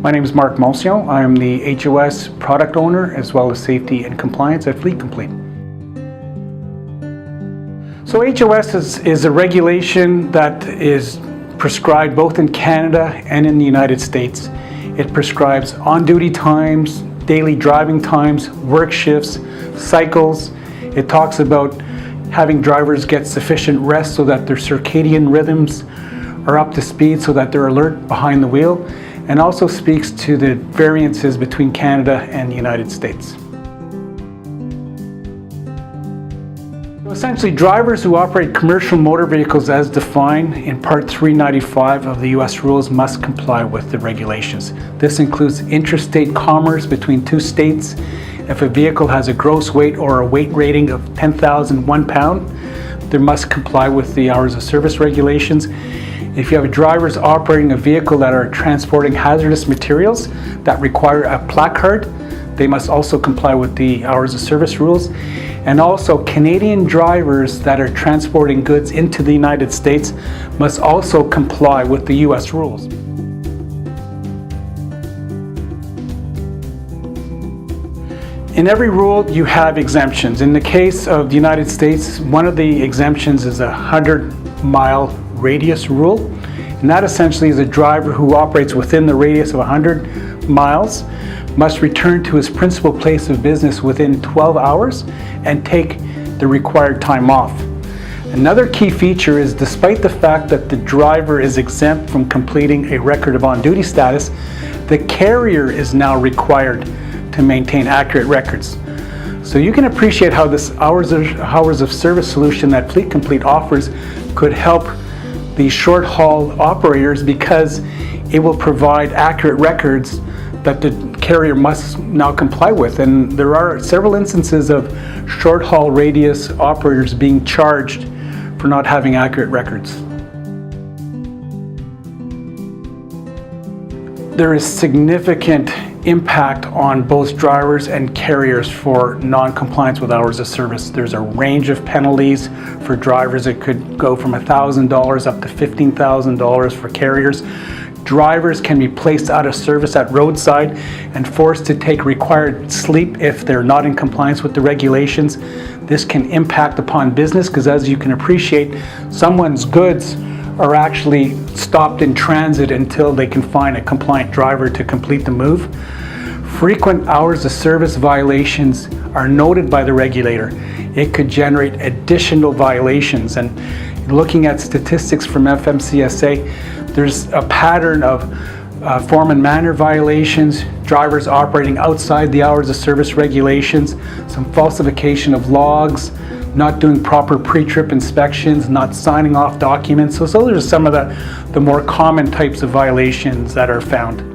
My name is Mark Mulcio. I'm the HOS product owner as well as safety and compliance at Fleet Complete. So HOS is a regulation that is prescribed both in Canada and in the United States. It prescribes on-duty times, daily driving times, work shifts, cycles. It talks about having drivers get sufficient rest so that their circadian rhythms are up to speed so that they're alert behind the wheel, and also speaks to the variances between Canada and the United States. Essentially, drivers who operate commercial motor vehicles as defined in Part 395 of the U.S. rules must comply with the regulations. This includes interstate commerce between two states. If a vehicle has a gross weight or a weight rating of 10,001 pound, they must comply with the hours of service regulations. If you have drivers operating a vehicle that are transporting hazardous materials that require a placard, they must also comply with the hours of service rules. And also, Canadian drivers that are transporting goods into the United States must also comply with the U.S. rules. In every rule, you have exemptions. In the case of the United States, one of the exemptions is a 100-mile radius rule. And that essentially is a driver who operates within the radius of 100 miles must return to his principal place of business within 12 hours and take the required time off. Another key feature is, despite the fact that the driver is exempt from completing a record of on-duty status, the carrier is now required to maintain accurate records. So you can appreciate how this hours of service solution that Fleet Complete offers could help these short haul operators, because it will provide accurate records that the carrier must now comply with. And there are several instances of short haul radius operators being charged for not having accurate records. There is significant impact on both drivers and carriers for non-compliance with hours of service. There's a range of penalties for drivers. It could go from $1,000 up to $15,000 for carriers. Drivers can be placed out of service at roadside and forced to take required sleep if they're not in compliance with the regulations. This can impact upon business because, as you can appreciate, someone's goods are actually stopped in transit until they can find a compliant driver to complete the move. Frequent hours of service violations are noted by the regulator. It could generate additional violations, and looking at statistics from FMCSA, there's a pattern of form and manner violations, drivers operating outside the hours of service regulations, some falsification of logs, not doing proper pre-trip inspections, not signing off documents. So those are some of the more common types of violations that are found.